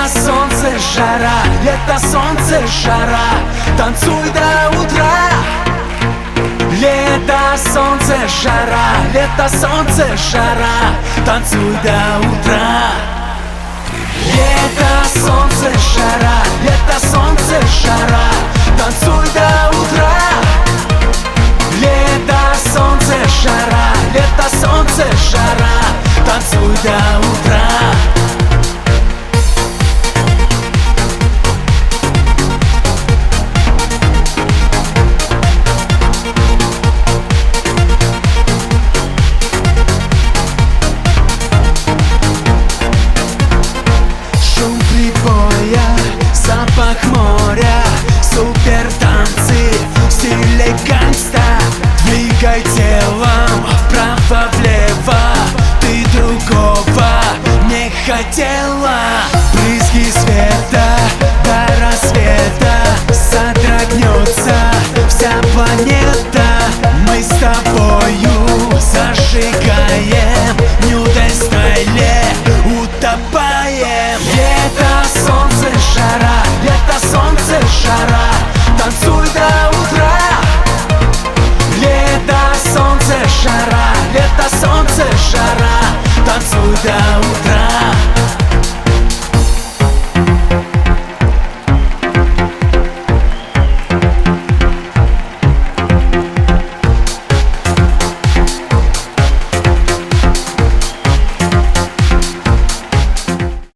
Лето, солнце, жара, лето, солнце, жара, танцуй до утра. Лето, солнце, жара, лето, солнце, жара, танцуй до утра. Лето, солнце, жара, лето, солнце, жара, танцуй до утра. Лето, солнце, жара, лето, солнце, жара, танцуй до утра. Запах моря, супер танцы в стиле гангста. Двигай телом вправо-влево, ты другого не хотел.